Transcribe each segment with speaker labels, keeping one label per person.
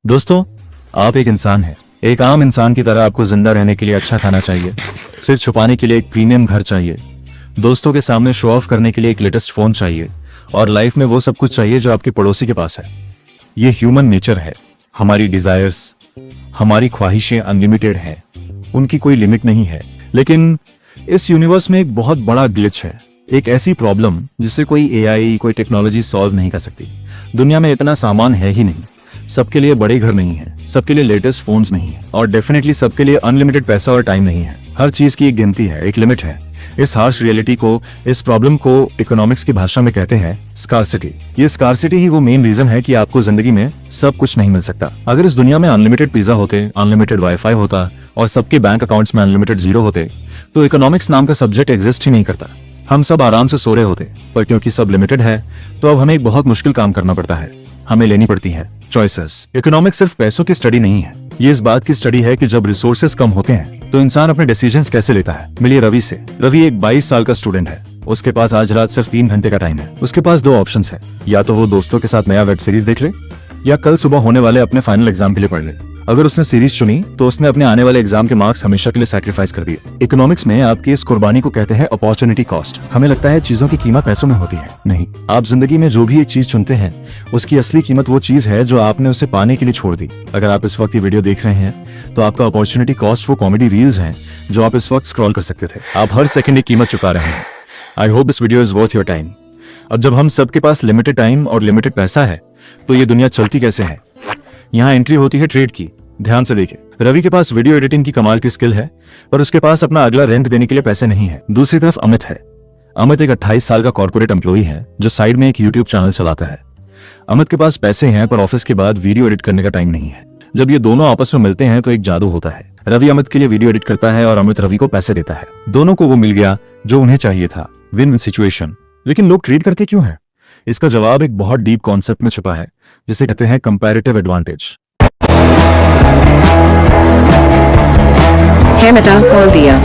Speaker 1: दोस्तों, आप एक इंसान हैं। एक आम इंसान की तरह आपको जिंदा रहने के लिए अच्छा खाना चाहिए, सिर छुपाने के लिए एक प्रीमियम घर चाहिए, दोस्तों के सामने शो ऑफ करने के लिए एक लेटेस्ट फोन चाहिए और लाइफ में वो सब कुछ चाहिए जो आपके पड़ोसी के पास है। ये ह्यूमन नेचर है। हमारी डिजायर्स, हमारी ख्वाहिशें अनलिमिटेड हैं, उनकी कोई लिमिट नहीं है। लेकिन इस यूनिवर्स में एक बहुत बड़ा ग्लिच है, एक ऐसी प्रॉब्लम जिसे कोई एआई, कोई टेक्नोलॉजी सॉल्व नहीं कर सकती। दुनिया में इतना सामान है ही नहीं, सबके लिए बड़े घर नहीं है, सबके लिए लेटेस्ट फोन्स नहीं है और डेफिनेटली सबके लिए अनलिमिटेड पैसा और टाइम नहीं है। हर चीज की एक गिनती है, एक लिमिट है। इस हार्श रियलिटी को, इस प्रॉब्लम को इकोनॉमिक्स की भाषा में कहते हैं स्कार्सिटी। ये स्कार्सिटी ही वो मेन रीजन है कि आपको जिंदगी में सब कुछ नहीं मिल सकता। अगर इस दुनिया में अनलिमिटेड पिज्जा होते, अनलिमिटेड वाईफाई होता और सबके बैंक अकाउंट्स में अनलिमिटेड जीरो होते तो इकोनॉमिक्स नाम का सब्जेक्ट एग्जिस्ट ही नहीं करता। हम सब आराम से सो रहे होते, पर क्योंकि सब लिमिटेड है तो अब हमें एक बहुत मुश्किल काम करना पड़ता है। हमें लेनी पड़ती है चॉइसेस। इकोनॉमिक्स सिर्फ पैसों की स्टडी नहीं है, ये इस बात की स्टडी है कि जब रिसोर्सेज कम होते हैं तो इंसान अपने डिसीजंस कैसे लेता है। मिलिए रवि से। रवि एक 22 साल का स्टूडेंट है। उसके पास आज रात सिर्फ 3 घंटे का टाइम है। उसके पास 2 ऑप्शंस है, या तो वो दोस्तों के साथ नया वेब सीरीज देख ले या कल सुबह होने वाले अपने फाइनल एग्जाम के लिए पढ़ ले। अगर उसने सीरीज चुनी तो उसने अपने आने वाले एग्जाम के मार्क्स हमेशा के लिए सैक्रिफाइस कर दिए। इकोनॉमिक्स में आपकी इस कुर्बानी को कहते हैं अपॉर्चुनिटी कॉस्ट। हमें लगता है चीजों की कीमत पैसों में होती है, नहीं। आप जिंदगी में जो भी एक चीज चुनते हैं उसकी असली कीमत वो चीज है जो आपने उसे पाने के लिए छोड़ दी। अगर आप इस वक्त ये वीडियो देख रहे हैं तो आपका अपॉर्चुनिटी कॉस्ट वो कॉमेडी रील्स हैं जो आप इस वक्त स्क्रॉल कर सकते थे। आप हर सेकंड की कीमत चुका रहे हैं। I hope this video is worth your time. अब जब हम सबके पास लिमिटेड टाइम और लिमिटेड पैसा है तो ये दुनिया चलती कैसे है। यहाँ एंट्री होती है ट्रेड की। ध्यान से देखिए, रवि के पास वीडियो एडिटिंग की कमाल की स्किल है पर उसके पास अपना अगला रेंट देने के लिए पैसे नहीं है। दूसरी तरफ अमित है। अमित एक 28 साल का कॉर्पोरेट एम्प्लॉई है जो साइड में एक यूट्यूब चैनल चलाता है। अमित के पास पैसे हैं पर ऑफिस के बाद वीडियो एडिट करने का टाइम नहीं है। जब ये दोनों आपस में मिलते हैं तो एक जादू होता है। रवि अमित के लिए वीडियो एडिट करता है और अमित रवि को पैसे देता है। दोनों को वो मिल गया जो उन्हें चाहिए था, विन विन सिचुएशन। लेकिन लोग ट्रेड करते क्यों है? इसका जवाब एक बहुत डीप कॉन्सेप्ट में छुपा है जिसे कहते हैं कंपैरेटिव एडवांटेज।
Speaker 2: है बेटा, कॉल दिया।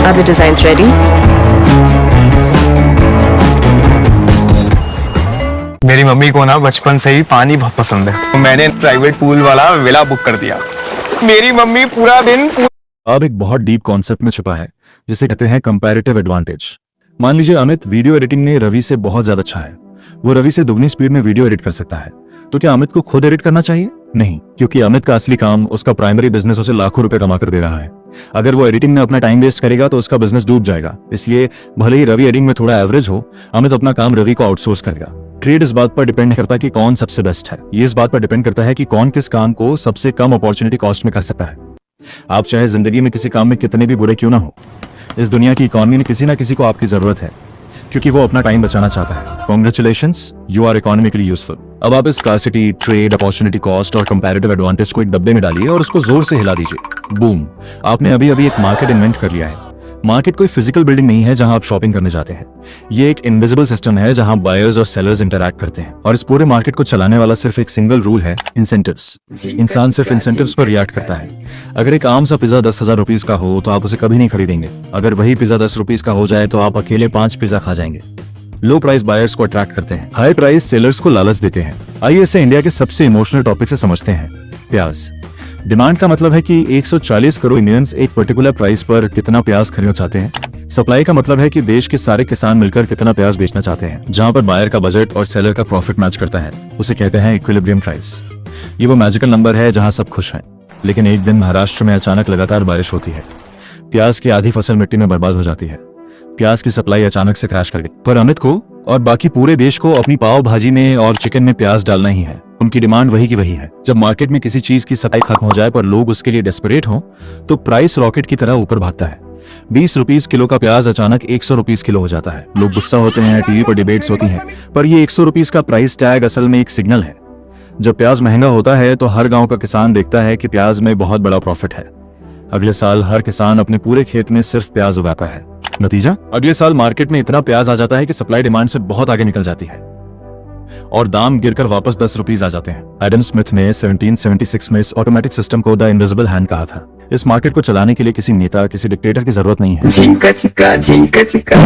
Speaker 2: Are the designs ready?
Speaker 3: मेरी मम्मी को ना बचपन से ही पानी बहुत पसंद है, तो मैंने प्राइवेट पूल वाला विला बुक कर दिया। मेरी मम्मी पूरा दिन
Speaker 1: अब एक बहुत डीप कॉन्सेप्ट में छुपा है जिसे कहते हैं कंपैरेटिव एडवांटेज। मान लीजिए अमित वीडियो एडिटिंग में रवि से बहुत ज्यादा अच्छा है। वो रवि से दुगनी स्पीड में वीडियो एडिट कर सकता है। तो क्या अमित को खुद एडिट करना चाहिए? नहीं, क्योंकि अमित का असली काम, उसका प्राइमरी बिजनेस उसे लाखों रुपए कमा कर दे रहा है। अगर वो एडिटिंग में अपना टाइम वेस्ट करेगा तो उसका बिजनेस डूब जाएगा। इसलिए भले ही रवि एडिटिंग में थोड़ा एवरेज हो, अमित अपना काम रवि को आउटसोर्स करेगा। ट्रेड इस बात पर डिपेंड करता है कि कौन सबसे बेस्ट है। ये इस बात पर डिपेंड करता है कि कौन किस काम को सबसे कम अपॉर्चुनिटी कॉस्ट में कर सकता है। आप चाहे जिंदगी में किसी काम में कितने भी बुरे क्यों ना हो, इस दुनिया की इकोनॉमी में किसी ना किसी को आपकी जरूरत है क्योंकि वो अपना टाइम बचाना चाहता है। Congratulations, you are economically useful. अब आप इस स्कार्सिटी, ट्रेड, अपॉर्चुनिटी कॉस्ट और कंपैरेटिव एडवांटेज को एक डब्बे में डालिए और उसको जोर से हिला दीजिए। बूम, आपने अभी अभी एक मार्केट इन्वेंट कर लिया है। मार्केट कोई फिजिकल बिल्डिंग नहीं है जहां आप शॉपिंग करने जाते हैं। ये एक इनविजिबल सिस्टम है जहां बायर्स और सेलर्स इंटरैक्ट करते हैं और इस पूरे मार्केट को चलाने वाला सिर्फ एक सिंगल रूल है, इंसेंटिव्स। इंसान सिर्फ इंसेंटिव्स पर रिएक्ट करता है। अगर एक आम सा पिज्जा 10,000 रुपीज का हो तो आप उसे कभी नहीं खरीदेंगे। अगर वही पिज्जा 10 रुपीज का हो जाए तो आप अकेले 5 पिज्जा खा जाएंगे। लो प्राइस बायर्स को अट्रैक्ट करते हैं, हाई प्राइस सेलर्स को लालच देते हैं। आइए इसे इंडिया के सबसे इमोशनल टॉपिक से समझते हैं, प्याज। डिमांड का मतलब है कि 140 करोड़ इंडियंस एक पर्टिकुलर प्राइस पर कितना प्याज खरीदना चाहते हैं। सप्लाई का मतलब है कि देश के सारे किसान मिलकर कितना प्याज बेचना चाहते हैं। जहां पर बायर का बजट और सेलर का प्रॉफिट मैच करता है उसे कहते हैं इक्विलिब्रियम प्राइस। ये वो मैजिकल नंबर है जहां सब खुश हैं। लेकिन एक दिन महाराष्ट्र में अचानक लगातार बारिश होती है। प्याज की आधी फसल मिट्टी में बर्बाद हो जाती है। प्याज की सप्लाई अचानक से क्रैश कर गई। पर अमित को और बाकी पूरे देश को अपनी पाव भाजी में और चिकन में प्याज डालना ही है। उनकी डिमांड वही की वही है। जब मार्केट में किसी चीज की सप्लाई खत्म हो जाए पर लोग उसके लिए डेस्परेट हो तो प्राइस रॉकेट की तरह ऊपर भागता है। 20 रुपीज किलो का प्याज अचानक 100 रुपीज किलो हो जाता है। लोग गुस्सा होते हैं, टीवी पर डिबेट्स होती हैं, पर ये 100 रुपीज का प्राइस टैग असल में एक सिग्नल है। जब प्याज महंगा होता है तो हर गांव का किसान देखता है कि प्याज में बहुत बड़ा प्रॉफिट है। अगले साल हर किसान अपने पूरे खेत में सिर्फ प्याज उगाता है। नतीजा, अगले साल मार्केट में इतना प्याज आ जाता है कि सप्लाई डिमांड से बहुत आगे निकल जाती है और दाम गिरकर वापस 10 रुपीज आ जाते हैं। एडम स्मिथ ने 1776 में इस ऑटोमेटिक सिस्टम को द इनविजिबल हैंड कहा था। इस मार्केट को चलाने के लिए किसी नेता, किसी डिक्टेटर की जरूरत नहीं है।
Speaker 4: झिंका चिका झिंका चिका।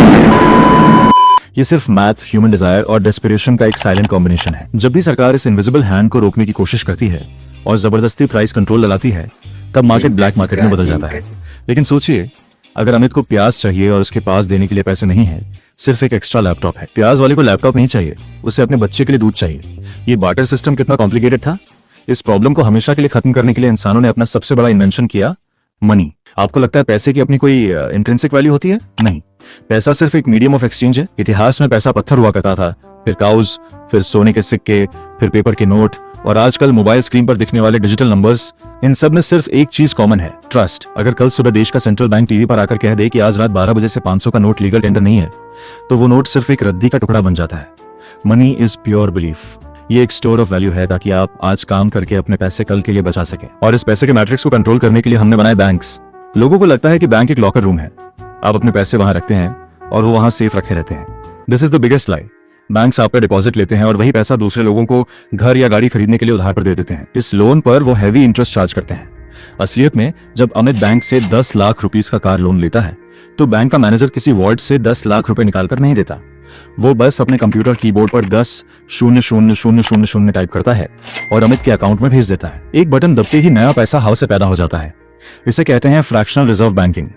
Speaker 1: ये सिर्फ मैथ, ह्यूमन डिजायर और डेस्परेशन का एक साइलेंट कॉम्बिनेशन है। जब भी सरकार इस इनविजिबल हैंड को रोकने की कोशिश करती है और जबरदस्ती प्राइस कंट्रोल लगाती है, तब मार्केट ब्लैक मार्केट में बदल जाता है। लेकिन सोचिए, अगर अमित को प्याज चाहिए और उसके पास देने के लिए पैसे नहीं है, सिर्फ एक एक्स्ट्रा लैपटॉप है। प्याज वाले को लैपटॉप नहीं चाहिए, उसे अपने बच्चे के लिए दूध चाहिए। ये बार्टर सिस्टम कितना कॉम्प्लिकेटेड था। इस प्रॉब्लम को हमेशा के लिए खत्म करने के लिए इंसानों ने अपना सबसे बड़ा इन्वेंशन किया, मनी। आपको लगता है पैसे की अपनी कोई इंट्रिंसिक वैल्यू होती है? नहीं, पैसा सिर्फ एक मीडियम ऑफ एक्सचेंज है। इतिहास में पैसा पत्थर हुआ करता था, फिर काउज, फिर सोने के सिक्के, फिर पेपर के नोट और आजकल मोबाइल स्क्रीन पर दिखने वाले डिजिटल नंबर्स। इन सब में सिर्फ एक चीज कॉमन है, ट्रस्ट। अगर कल सुबह देश का सेंट्रल बैंक टीवी पर आकर कह दे कि आज रात 12 बजे से 500 का नोट लीगल टेंडर नहीं है, तो वो नोट सिर्फ एक रद्दी का टुकड़ा बन जाता है। Money is pure belief. ये एक स्टोर ऑफ वैल्यू है ताकि आप आज काम करके अपने पैसे कल के लिए बचा सकें। और इस पैसे के मैट्रिक्स को कंट्रोल करने के लिए हमने बनाए बैंक्स। लोगों को लगता है कि बैंक एक लॉकर रूम है, आप अपने पैसे वहां रखते हैं और वो वहां सेफ रखे रहते हैं। This is the biggest lie. Banks आप पे डिपॉजिट लेते हैं और वही पैसा दूसरे लोगों को घर या गाड़ी खरीदने के लिए उधार पर दे देते हैं। इस लोन पर वो हैवी इंटरेस्ट चार्ज करते हैं। असलियत में जब अमित बैंक से 10 लाख रुपीस का कार लोन लेता है, तो बैंक का मैनेजर किसी वॉर्ड से 10 लाख रुपए निकालकर नहीं देता। वो बस अपने कंप्यूटर कीबोर्ड पर 10,000,000 टाइप करता है और अमित के अकाउंट में भेज देता है। एक बटन दबते ही नया पैसा हवा से पैदा हो जाता है। इसे कहते हैं फ्रैक्शनल रिजर्व बैंकिंग।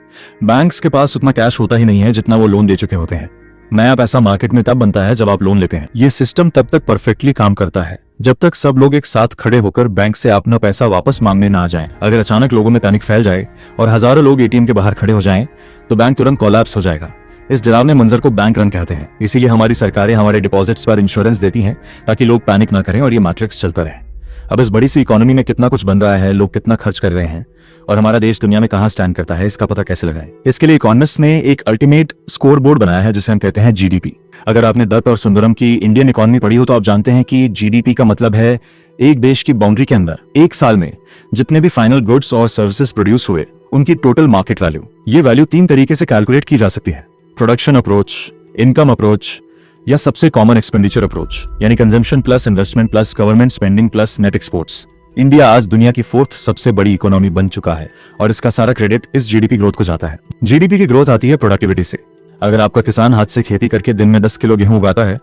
Speaker 1: बैंक्स के पास उतना कैश होता ही नहीं है जितना वो लोन दे चुके होते हैं। नया पैसा मार्केट में तब बनता है जब आप लोन लेते हैं। ये सिस्टम तब तक परफेक्टली काम करता है जब तक सब लोग एक साथ खड़े होकर बैंक से अपना पैसा वापस मांगने ना आ जाएं। अगर अचानक लोगों में पैनिक फैल जाए और हजारों लोग एटीएम के बाहर खड़े हो जाएं, तो बैंक तुरंत कोलैप्स हो जाएगा। इस डरावने मंजर को बैंक रन कहते हैं। इसीलिए हमारी सरकारें हमारे डिपॉजिट्स पर इंश्योरेंस देती हैं ताकि लोग पैनिक ना करें और ये मैट्रिक्स चलता रहे। अब इस बड़ी सी इकोनॉमी में कितना कुछ बन रहा है, लोग कितना खर्च कर रहे हैं और हमारा देश दुनिया में कहां स्टैंड करता है, इसका पता कैसे लगाएं। इसके लिए इकोनॉमिस्ट ने एक अल्टीमेट स्कोर बोर्ड बनाया है जिसे हम कहते हैं जीडीपी। अगर आपने दत्त और सुंदरम की इंडियन इकोनॉमी पढ़ी हो तो आप जानते हैं कि जीडीपी का मतलब है एक देश की बाउंड्री के अंदर एक साल में जितने भी फाइनल गुड्स और सर्विसेज प्रोड्यूस हुए, उनकी टोटल मार्केट वैल्यू। ये वैल्यू 3 तरीके से कैलकुलेट की जा सकती है, प्रोडक्शन अप्रोच, इनकम अप्रोच या सबसे कॉमन एक्सपेंडिचर अप्रोच, यानी consumption plus investment plus government spending plus net exports. India आज दुनिया की 4th सबसे बड़ी इकोनॉमी बन चुका है और इसका सारा क्रेडिट इस जीडीपी ग्रोथ को जाता है। जीडीपी की ग्रोथ आती है प्रोडक्टिविटी से। अगर आपका किसान हाथ से खेती करके दिन में 10 किलो गेहूं उगाता है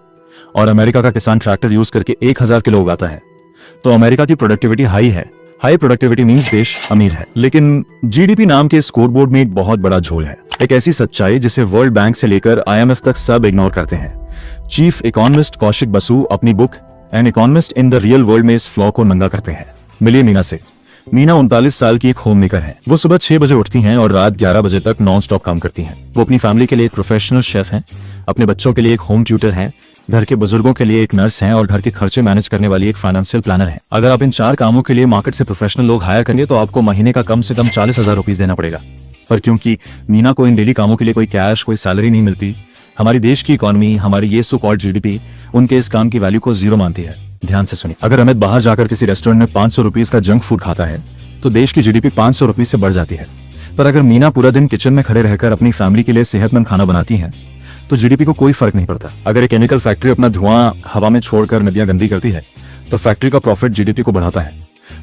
Speaker 1: और अमेरिका का किसान ट्रैक्टर यूज करके 1000 किलो उगाता है, तो अमेरिका की प्रोडक्टिविटी हाई है। हाई प्रोडक्टिविटी मींस देश अमीर है। लेकिन जीडीपी नाम के स्कोर बोर्ड में एक बहुत बड़ा झोल है, एक ऐसी सच्चाई जिसे वर्ल्ड बैंक से लेकर IMF तक सब इग्नोर करते हैं। चीफ इकोनॉमिस्ट कौशिक बसु अपनी book an economist in the real world में इस फ्लॉ को नंगा करते हैं। मिलिए मीना से। मीना 39 साल की एक होम मेकर है। वो सुबह 6 बजे उठती हैं और रात 11 बजे तक नॉन स्टॉप काम करती हैं। वो अपनी फैमिली के लिए एक प्रोफेशनल शेफ हैं, अपने बच्चों के लिए एक होम ट्यूटर हैं, घर के बुजुर्गों के लिए एक नर्स हैं और घर के खर्चे मैनेज करने वाली एक फाइनेंशियल प्लानर है। अगर आप इन 4 कामों के लिए मार्केट से प्रोफेशनल लोग हायर करेंगे तो आपको महीने का कम से कम 40,000 रुपीज देना पड़ेगा। पर क्योंकि मीना को इन डेली कामों के लिए कोई कैश, कोई सैलरी नहीं मिलती, हमारी देश की इकोनॉमी, हमारी ये सो कॉल्ड जीडीपी उनके इस काम की वैल्यू को जीरो मानती है। ध्यान से सुनिए, अगर अमित बाहर जाकर किसी रेस्टोरेंट में 500 रुपीज का जंक फूड खाता है तो देश की जीडीपी 500 रुपीज से बढ़ जाती है। पर अगर मीना पूरा दिन किचन में खड़े रहकर अपनी फैमिली के लिए सेहतमंद खाना बनाती हैं तो जीडीपी को कोई फर्क नहीं पड़ता। अगर एक केमिकल फैक्ट्री अपना धुआं हवा में छोड़कर नदियां गंदी करती है तो फैक्ट्री का प्रॉफिट जीडीपी को बढ़ाता है,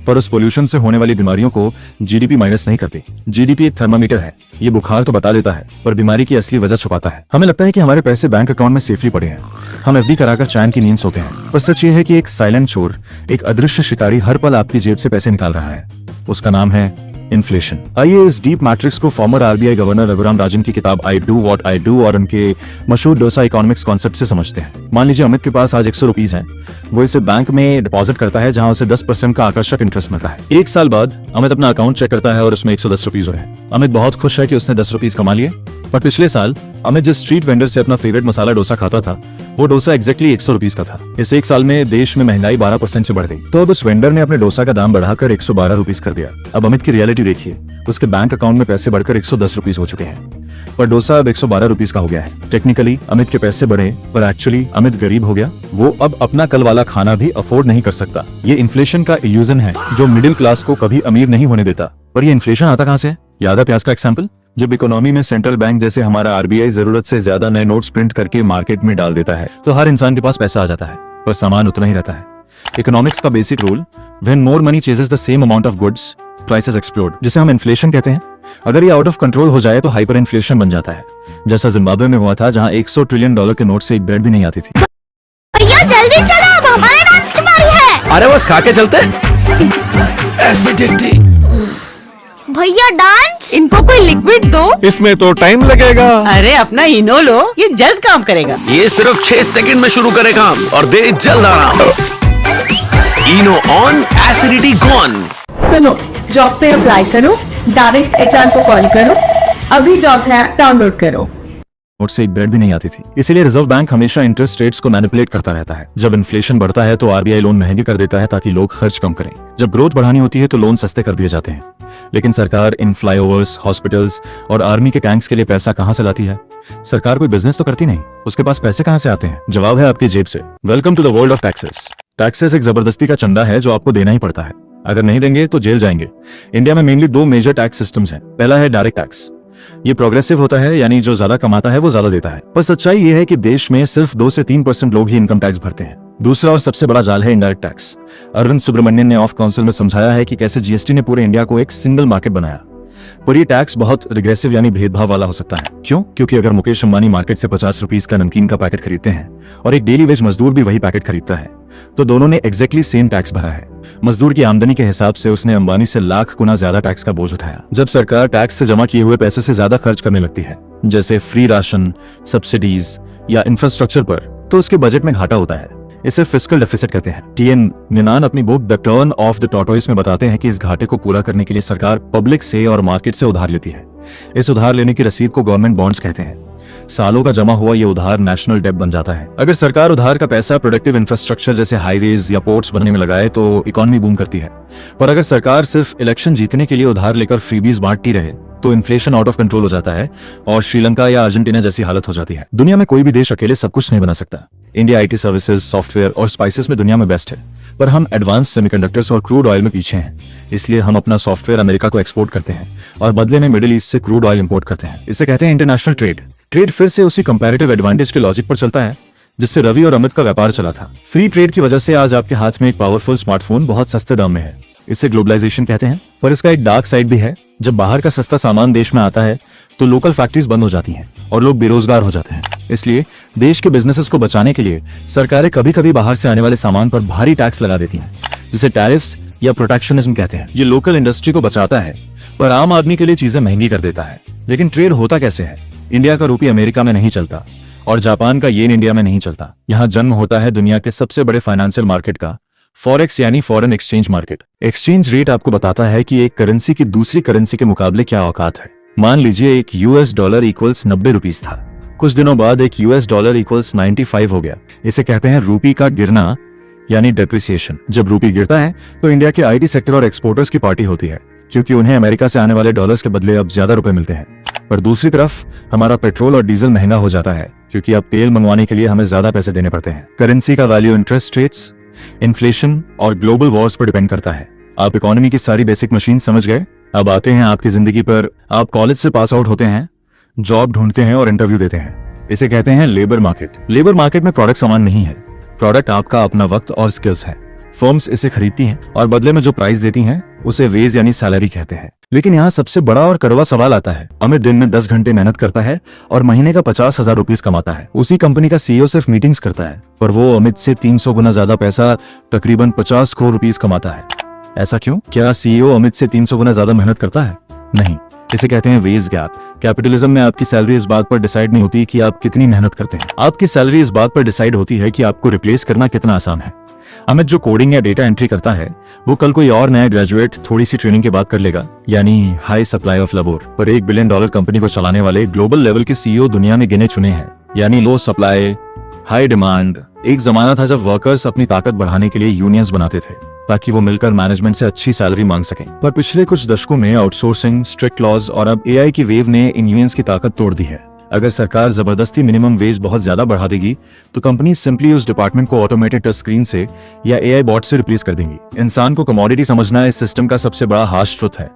Speaker 1: पर उस पोल्यूशन से होने वाली बीमारियों को जीडीपी माइनस नहीं करती। जीडीपी एक थर्मामीटर है, ये बुखार तो बता देता है पर बीमारी की असली वजह छुपाता है। हमें लगता है कि हमारे पैसे बैंक अकाउंट में सेफली पड़े हैं, हम एफडी कराकर चैन की नींद सोते हैं, पर सच ये है कि एक साइलेंट चोर, एक अदृश्य शिकारी हर पल आपकी जेब से पैसे निकाल रहा है। उसका नाम है इन्फ्लेशन। आइए इस डीप मैट्रिक्स को farmer RBI governor Raghuram Rajan की किताब I do what I do और उनके मशहूर डोसा इकोनॉमिक्स कॉन्सेप्ट से समझते हैं। मान लीजिए अमित के पास आज 100 रुपीज है, वो इसे बैंक में डिपॉजिट करता है जहां उसे 10% का आकर्षक इंटरेस्ट मिलता है। 1 साल बाद अमित अपना अकाउंट चेक करता है और उसमें 110 रुपीज है। अमित बहुत खुश है कि उसने 10 रुपीज कमा लिए। पर पिछले साल अमित जिस स्ट्रीट वेंडर से अपना फेवरेट मसाला डोसा खाता था वो डोसा एग्जैक्टली 100 रुपीज का था। इस 1 साल में देश में महंगाई 12% से बढ़ गई, तो अब उस वेंडर ने अपने डोसा का दाम बढ़ाकर 112 रुपीज कर दिया। अब अमित की रियलिटी देखिए, उसके बैंक अकाउंट में पैसे बढ़कर 110 रुपीज हो चुके हैं, पर डोसा अब 112 रुपीज का हो गया है। टेक्निकली अमित के पैसे बढ़े पर एक्चुअली अमित गरीब हो गया। वो अब अपना कल वाला खाना भी अफोर्ड नहीं कर सकता। ये इन्फ्लेशन का इल्यूजन है जो मिडिल क्लास को कभी अमीर नहीं होने देता। पर ये इन्फ्लेशन आता कहां से? याद है प्याज का एग्जाम्पल? जब इकोनॉमी में सेंट्रल बैंक जैसे हमारा आरबीआई जरूरत से ज्यादा नए नोट्स प्रिंट करके मार्केट में डाल देता है तो हर इंसान के पास पैसा आ जाता है, पर सामान उतना ही रहता है। इकोनॉमिक्स का basic rule, when more money ceases the same amount of goods, prices explode, जिसे हम इन्फ्लेशन कहते हैं। अगर ये आउट ऑफ कंट्रोल हो जाए तो हाइपर इन्फ्लेशन बन जाता है। जैसा जिम्बाब्वे में हुआ था, जहां $100 ट्रिलियन के नोट से एक ब्रेड भी नहीं आती थी।
Speaker 4: भैया जल्दी चलो, अब हमारे डांस की बारी है।
Speaker 5: अरे बस खा के चलते। एसिडिटी।
Speaker 4: भैया डांस, इनको कोई लिक्विड दो।
Speaker 5: इसमें तो टाइम लगेगा।
Speaker 6: अरे अपना इनो लो, ये जल्द काम करेगा।
Speaker 5: ये सिर्फ 6 सेकंड में शुरू करे काम और दे जल्द आराम। इनो ऑन, एसिडिटी गॉन।
Speaker 7: सुनो, जॉब पे अप्लाई करो, डायरेक्ट एचआर को कॉल करो, अभी जॉब ऐप डाउनलोड करो।
Speaker 1: नोट से एक ब्रेड भी नहीं आती थी। इसीलिए रिजर्व बैंक हमेशा इंटरेस्ट रेट्स को मैनिपुलेट करता रहता है। जब इन्फ्लेशन बढ़ता है तो आरबीआई लोन महंगे कर देता है ताकि लोग खर्च कम करें। जब ग्रोथ बढ़ानी होती है तो लोन सस्ते कर दिए जाते हैं। लेकिन सरकार इन फ्लाईओवर्स, हॉस्पिटल्स और आर्मी के टैंक्स के लिए पैसा कहां से लाती है? सरकार कोई बिजनेस तो करती नहीं, उसके पास पैसे कहां से आते हैं? जवाब है आपकी जेब से। Welcome to the world of taxes. Taxes एक जबरदस्ती का चंदा है जो आपको देना ही पड़ता है। अगर नहीं देंगे तो जेल जाएंगे। इंडिया में मेनली 2 मेजर टैक्स सिस्टम्स हैं। पहला है डायरेक्ट टैक्स। ये प्रोग्रेसिव होता है, यानी जो ज्यादा कमाता है वो ज्यादा देता है। पर सच्चाई ये है कि देश में सिर्फ 2 से 3% लोग ही इनकम टैक्स भरते हैं। दूसरा और सबसे बड़ा जाल है इनडायरेक्ट टैक्स। अरविंद सुब्रमण्यन ने ऑफ काउंसिल में समझाया है कि कैसे जीएसटी ने पूरे इंडिया को एक सिंगल मार्केट बनाया। पर ये टैक्स बहुत रिग्रेसिव यानी भेदभाव वाला हो सकता है। क्यों? क्योंकि अगर मुकेश अंबानी मार्केट से 50 रुपीस का नमकीन का पैकेट खरीदते हैं और एक डेली वेज मजदूर भी वही पैकेट खरीदता है, तो दोनों ने एग्जैक्टली सेम टैक्स भरा है। मजदूर की आमदनी के हिसाब से उसने अंबानी से लाख गुना ज्यादा टैक्स का बोझ उठाया। जब सरकार टैक्स से जमा किए हुए पैसे से ज्यादा खर्च करने लगती है, जैसे फ्री राशन, सब्सिडीज या इंफ्रास्ट्रक्चर पर, तो उसके बजट में घाटा होता है। इसे फिस्कल डेफिसिट कहते हैं। टीएन निनान अपनी book the turn off the tortoise में बताते हैं कि इस घाटे को पूरा करने के लिए सरकार पब्लिक से और मार्केट से उधार लेती है। इस उधार लेने की रसीद को गवर्नमेंट बॉन्ड्स कहते हैं। सालों का जमा हुआ ये उधार नेशनल डेब्ट बन जाता है। अगर सरकार उधार का पैसा प्रोडक्टिव इंफ्रास्ट्रक्चर जैसे हाईवेज या पोर्ट्स बनने में लगाए तो इकोनॉमी बूम करती है। पर अगर सरकार सिर्फ इलेक्शन जीतने के लिए उधार लेकर फ्रीबीज बांटती रहे तो इन्फ्लेशन आउट ऑफ कंट्रोल हो जाता है और श्रीलंका या अर्जेंटीना जैसी हालत हो जाती है। दुनिया में कोई भी देश अकेले सब कुछ नहीं बना सकता। इंडिया आईटी सर्विसेज, सॉफ्टवेयर और स्पाइसेस में दुनिया में बेस्ट है, पर हम एडवांस सेमीकंडक्टर्स और क्रूड ऑयल में पीछे हैं। इसलिए हम अपना सॉफ्टवेयर अमेरिका को एक्सपोर्ट करते हैं और बदले में मिडिल ईस्ट से क्रूड ऑयल इंपोर्ट करते हैं। इसे कहते हैं इंटरनेशनल ट्रेड। ट्रेड फिर से उसी कंपैरेटिव एडवांटेज के लॉजिक पर चलता है जिससे रवि और अमित का व्यापार चला था। फ्री ट्रेड की वजह से आज आपके हाथ में एक पावरफुल स्मार्टफोन बहुत सस्ते दाम में है। इसे ग्लोबलाइजेशन कहते हैं। पर इसका एक डार्क साइड भी है। जब बाहर का सस्ता सामान देश में आता है तो लोकल फैक्ट्रीज बंद हो जाती हैं और लोग बेरोजगार हो जाते हैं। इसलिए देश के बिजनेसेस को बचाने के लिए सरकारें कभी कभी बाहर से आने वाले सामान पर भारी टैक्स लगा देती हैं, जिसे टैरिफ्स या प्रोटेक्शनिज्म कहते हैं। ये लोकल इंडस्ट्री को बचाता है पर आम आदमी के लिए चीजें महंगी कर देता है। लेकिन ट्रेड होता कैसे है? इंडिया का रूपी अमेरिका में नहीं चलता और जापान का येन इंडिया में नहीं चलता। यहाँ जन्म होता है दुनिया के सबसे बड़े फाइनेंशियल मार्केट का, फॉरेक्स यानी foreign exchange market. Exchange rate आपको बताता है कि एक करेंसी की दूसरी करेंसी के मुकाबले क्या औकात है। मान लीजिए एक यूएस डॉलर इक्वल्स 90 रुपीस था। कुछ दिनों बाद एक यूएस डॉलर इक्वल्स 95 हो गया। इसे कहते हैं रूपी का गिरना यानी डेप्रिसिएशन। जब रूपी गिरता है तो इंडिया के आईटी सेक्टर और एक्सपोर्टर्स की पार्टी होती है, क्योंकि उन्हें अमेरिका से आने वाले डॉलर्स के बदले अब ज्यादा रुपए मिलते हैं। पर दूसरी तरफ हमारा पेट्रोल और डीजल महंगा हो जाता है, क्योंकि अब तेल मंगवाने के लिए हमें ज्यादा पैसे देने पड़ते हैं। करेंसी का वैल्यू इंटरेस्ट रेट्स, इन्फ्लेशन और ग्लोबल वॉर्स पर डिपेंड करता है। आप इकोनॉमी की सारी बेसिक मशीन समझ गए। अब आते हैं आपकी जिंदगी पर। आप कॉलेज से पास आउट होते हैं, जॉब ढूंढते हैं और इंटरव्यू देते हैं। इसे कहते हैं लेबर मार्केट। लेबर मार्केट में प्रोडक्ट सामान नहीं है, प्रोडक्ट आपका अपना वक्त और स्किल्स है। फर्म्स इसे खरीदती हैं और बदले में जो प्राइस देती हैं उसे वेज यानी सैलरी कहते हैं। लेकिन यहाँ सबसे बड़ा और कड़वा सवाल आता है। अमित दिन में 10 घंटे मेहनत करता है और महीने का 50,000 रुपीस कमाता है। उसी कंपनी का सीईओ सिर्फ मीटिंग्स करता है, पर वो अमित से 300 गुना ज्यादा पैसा, तकरीबन 50 करोड़ रुपीस कमाता है। ऐसा क्यों? क्या सीईओ अमित से 300 गुना ज्यादा मेहनत करता है? नहीं। इसे कहते हैं वेज गैप। कैपिटलिज्म में आपकी सैलरी इस बात पर डिसाइड नहीं होती कि आप कितनी मेहनत करते हैं। आपकी सैलरी इस बात पर डिसाइड होती है कि आपको रिप्लेस करना कितना आसान है। अमित जो कोडिंग या डेटा एंट्री करता है वो कल कोई और नया ग्रेजुएट थोड़ी सी ट्रेनिंग के बाद कर लेगा, यानी हाई सप्लाई ऑफ लेबर। पर $1 बिलियन कंपनी को चलाने वाले ग्लोबल लेवल के सीईओ दुनिया में गिने चुने हैं, यानी लो सप्लाई हाई डिमांड। एक जमाना था जब वर्कर्स अपनी ताकत बढ़ाने के लिए यूनियंस बनाते थे ताकि वो मिलकर मैनेजमेंट से अच्छी सैलरी मांग सकें। पर पिछले कुछ दशकों में आउटसोर्सिंग, स्ट्रिक्ट लॉज और अब एआई की वेव ने इन यूनियंस की ताकत तोड़ दी है। अगर सरकार जबरदस्ती मिनिमम वेज बहुत ज्यादा बढ़ा देगी तो कंपनी सिंपली उस डिपार्टमेंट को ऑटोमेटेड टच स्क्रीन से या एआई बॉट से रिप्लेस कर देंगी। इंसान को कमोडिटी समझना इस सिस्टम का सबसे बड़ा हार्श ट्रुथ है।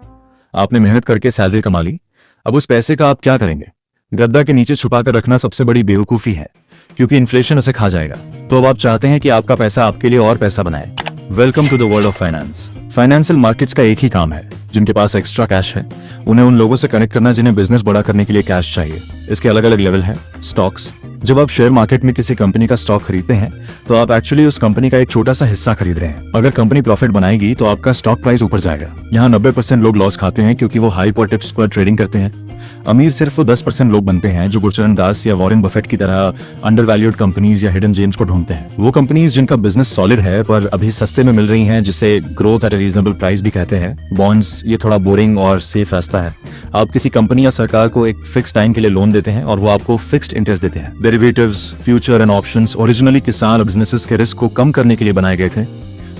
Speaker 1: आपने मेहनत करके सैलरी कमा ली, अब उस पैसे का आप क्या करेंगे? गद्दा के नीचे छुपा कर रखना सबसे बड़ी बेवकूफी है, क्योंकि इन्फ्लेशन उसे खा जाएगा। तो अब आप चाहते हैं कि आपका पैसा आपके लिए और पैसा बनाए। Welcome to the world of finance. Financial markets का एक ही काम है, जिनके पास एक्स्ट्रा कैश है उन्हें उन लोगों से कनेक्ट करना जिन्हें बिजनेस बड़ा करने के लिए कैश चाहिए। इसके अलग अलग लेवल हैं। स्टॉक्स, जब आप शेयर मार्केट में किसी कंपनी का स्टॉक खरीदते हैं तो आप एक्चुअली उस कंपनी का एक छोटा सा हिस्सा खरीद रहे हैं। अगर कंपनी प्रॉफिट बनाएगी तो आपका स्टॉक प्राइस ऊपर जाएगा। यहाँ 90% लोग लॉस खाते हैं क्योंकि वो हाई पर टिप्स पर ट्रेडिंग करते हैं। अमीर सिर्फ वो 10% लोग बनते हैं जो गुरचरण दास या वॉरेन बफेट की तरह अंडरवैल्यूड कंपनीज या हिडन जेम्स को ढूंढते हैं। वो कंपनीज जिनका बिजनेस सॉलिड है पर अभी सस्ते में मिल रही हैं, जिसे growth at A reasonable price भी कहते हैं। बॉन्ड्स, ये थोड़ा बोरिंग और सेफ रास्ता है। आप किसी कंपनी या सरकार को एक फिक्स टाइम के लिए लोन देते हैं और वो आपको फिक्स्ड इंटरेस्ट देते हैं। Derivatives, future and options originally किसान और बिजनेसेस के रिस्क को कम करने के लिए बनाए गए थे,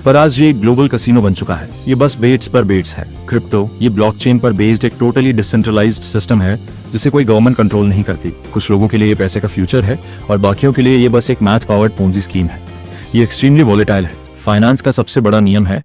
Speaker 1: पर आज ये ग्लोबल कसिनो बन चुका है। ये बस बेट्स पर बेट्स है। क्रिप्टो, ये ब्लॉकचेन पर बेस्ड एक टोटली डिसेंट्रलाइज्ड सिस्टम है जिसे कोई गवर्नमेंट कंट्रोल नहीं करती। कुछ लोगों के लिए ये पैसे का फ्यूचर है और बाकियों के लिए ये बस एक मैथ पावर्ड पोंजी स्कीम है। ये एक्सट्रीमली वॉलेटाइल है। फाइनेंस का सबसे बड़ा नियम है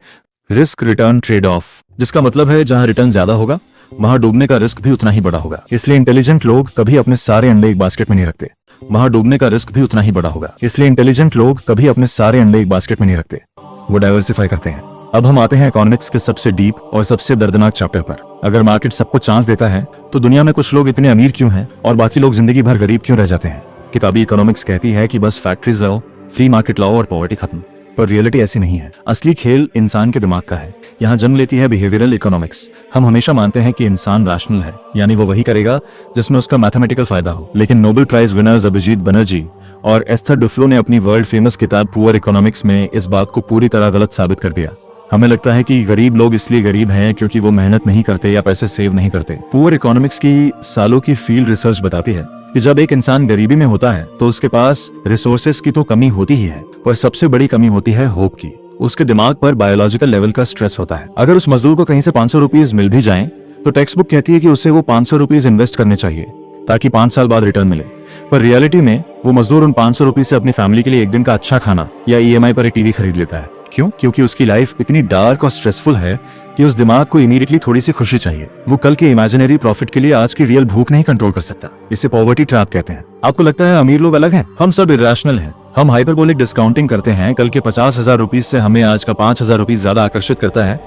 Speaker 1: रिस्क रिटर्न ट्रेड ऑफ, जिसका मतलब है जहां रिटर्न ज्यादा होगा वहां डूबने का रिस्क भी उतना ही बड़ा होगा। इसलिए इंटेलिजेंट लोग कभी अपने सारे अंडे एक बास्केट में नहीं रखते। वहां डूबने का रिस्क भी उतना ही बड़ा होगा। इसलिए इंटेलिजेंट लोग कभी अपने सारे अंडे एक बास्केट में नहीं रखते, वो डाइवर्सिफाई करते हैं। अब हम आते हैं इकोनॉमिक्स के सबसे डीप और सबसे दर्दनाक चैप्टर पर। अगर मार्केट सबको चांस देता है तो दुनिया में कुछ लोग इतने अमीर क्यों हैं और बाकी लोग जिंदगी भर गरीब क्यों रह जाते हैं? किताबी इकोनॉमिक्स कहती है कि बस फैक्ट्रीज लाओ, फ्री मार्केट लाओ और पॉवर्टी खत्म। पर रियलिटी ऐसी नहीं है। असली खेल इंसान के दिमाग का है। यहाँ जन्म लेती है बिहेवियरल इकोनॉमिक्स। हम हमेशा मानते हैं कि इंसान रैशनल है, यानी वो वही करेगा जिसमें उसका मैथमेटिकल फायदा हो। लेकिन Nobel prize winners Abhijit Banerjee और एस्थर डुफ्लो ने अपनी वर्ल्ड फेमस किताब पुअर इकोनॉमिक्स में इस बात को पूरी तरह गलत साबित कर दिया। हमें लगता है कि गरीब लोग इसलिए गरीब हैं क्योंकि वो मेहनत नहीं करते या पैसे सेव नहीं करते। पुअर इकोनॉमिक्स की सालों की फील्ड रिसर्च बताती है कि जब एक इंसान गरीबी में होता है तो उसके पास रिसोर्सेस की तो कमी होती ही है, पर सबसे बड़ी कमी होती है होप की। उसके दिमाग पर बायोलॉजिकल लेवल का स्ट्रेस होता है। अगर उस मजदूर को कहीं से 500 रुपीज मिल भी जाएं, तो टेक्स्ट बुक कहती है कि उसे वो 500 रुपीज इन्वेस्ट करने चाहिए ताकि 5 साल बाद रिटर्न मिले। पर रियलिटी में वो मजदूर उन 500 रुपीज से अपनी फैमिली के लिए एक दिन का अच्छा खाना या EMI पर एक टीवी खरीद लेता है। क्यों? क्योंकि उसकी लाइफ इतनी डार्क और स्ट्रेसफुल है कि उस दिमाग को इमीडिएटली थोड़ी सी खुशी चाहिए। वो कल के इमेजिनरी प्रॉफिट के लिए आज की रियल भूख नहीं कंट्रोल कर सकता। इसे पॉवर्टी ट्रैप कहते हैं। आपको लगता है अमीर लोग अलग हैं? हम सब इरेशनल हैं। हम हाइपरबोलिक डिस्काउंटिंग करते हैं। कल के 50,000 रुपीज से हमें आज का 5,000 रुपीज ज्यादा आकर्षित करता है।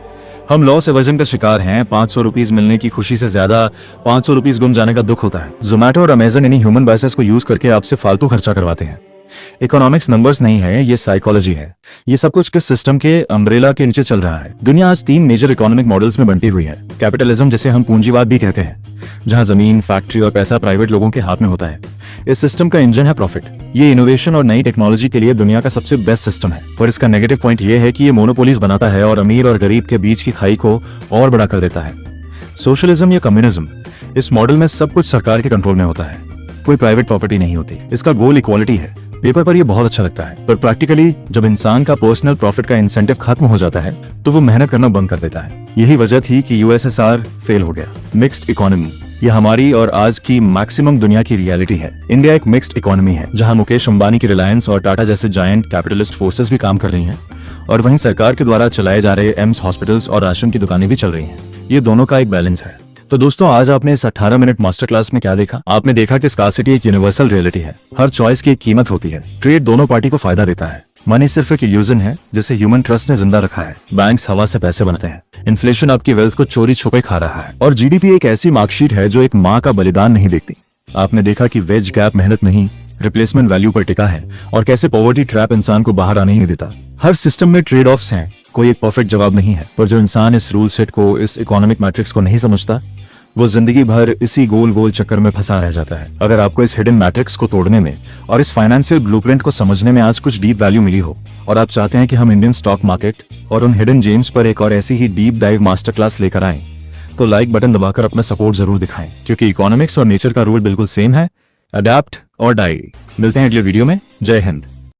Speaker 1: हम लॉस एवर्जन का शिकार हैं। 500 रुपीज मिलने की खुशी से ज्यादा 500 रुपीज गुम जाने का दुख होता है। जोमैटो और अमेजन इन्हीं ह्यूमन बायसेस को यूज करके आपसे फालतू खर्चा करवाते हैं। इकोनॉमिक्स नंबर्स नहीं है, ये साइकोलॉजी है। ये सब कुछ किस सिस्टम के अम्ब्रेला के नीचे चल रहा है? दुनिया आज 3 मेजर इकोनॉमिक मॉडल्स में बंटी हुई है। कैपिटलिज्म, जिसे हम पूंजीवाद भी कहते हैं, जहां जमीन, फैक्ट्री और पैसा प्राइवेट लोगों के हाथ में होता है। इस सिस्टम का इंजन है प्रॉफिट। ये इनोवेशन और नई टेक्नोलॉजी के लिए दुनिया का सबसे बेस्ट सिस्टम है। पर इसका नेगेटिव पॉइंट ये है कि ये मोनोपोलीज बनाता है और अमीर और गरीब के बीच की खाई को और बड़ा कर देता है। सोशलिज्म या कम्युनिज्म, इस मॉडल में सब कुछ सरकार के कंट्रोल में होता है। कोई प्राइवेट प्रॉपर्टी नहीं होती। इसका गोल इक्वालिटी है। पेपर पर ये बहुत अच्छा लगता है, पर प्रैक्टिकली जब इंसान का पर्सनल प्रॉफिट का इंसेंटिव खत्म हो जाता है तो वो मेहनत करना बंद कर देता है। यही वजह थी कि USSR फेल हो गया। मिक्स्ड इकोनॉमी, ये हमारी और आज की मैक्सिमम दुनिया की रियलिटी है। इंडिया एक मिक्स्ड इकोनॉमी है, जहां मुकेश अंबानी की रिलायंस और टाटा जैसे जायंट कैपिटलिस्ट फोर्सेस भी काम कर रही हैं और वहीं सरकार के द्वारा चलाए जा रहे एम्स हॉस्पिटल्स और राशन की दुकानें भी चल रही हैं। ये दोनों का एक बैलेंस है। तो दोस्तों, आज आपने इस 18 मिनट मास्टर क्लास में क्या देखा? आपने देखा कि स्कार्सिटी एक यूनिवर्सल रियलिटी है। हर चॉइस की एक कीमत होती है। ट्रेड दोनों पार्टी को फायदा देता है। मनी सिर्फ एक इल्यूजन है जिसे ह्यूमन ट्रस्ट ने जिंदा रखा है। बैंक्स हवा से पैसे बनाते हैं। इन्फ्लेशन आपकी वेल्थ को चोरी छुपे खा रहा है। और GDP एक ऐसी मार्कशीट है जो एक माँ का बलिदान नहीं देखती। आपने देखा कि वेज गैप मेहनत नहीं, रिप्लेसमेंट वैल्यू पर टिका है और कैसे पॉवर्टी ट्रैप इंसान को बाहर आने ही नहीं देता। हर सिस्टम में ट्रेड ऑफ्स हैं। कोई एक परफेक्ट जवाब नहीं है, पर जो इंसान इस रूल सेट को, इस इकोनॉमिक मैट्रिक्स को नहीं समझता, वो जिंदगी भर इसी गोल गोल चक्कर में फंसा रह जाता है। अगर आपको इस हिडन मैट्रिक्स को तोड़ने में और इस फाइनेंशियल ब्लूप्रिंट को समझने में आज कुछ डीप वैल्यू मिली हो और आप चाहते हैं कि हम इंडियन स्टॉक मार्केट और उन हिडन जेम्स पर एक और ऐसी ही डीप डाइव मास्टर क्लास लेकर आएं, तो लाइक बटन दबाकर अपना सपोर्ट जरूर दिखाएं, क्योंकि इकोनॉमिक्स और नेचर का रूल बिल्कुल सेम है। अडैप्ट और डाई। मिलते हैं अगले वीडियो में। जय हिंद।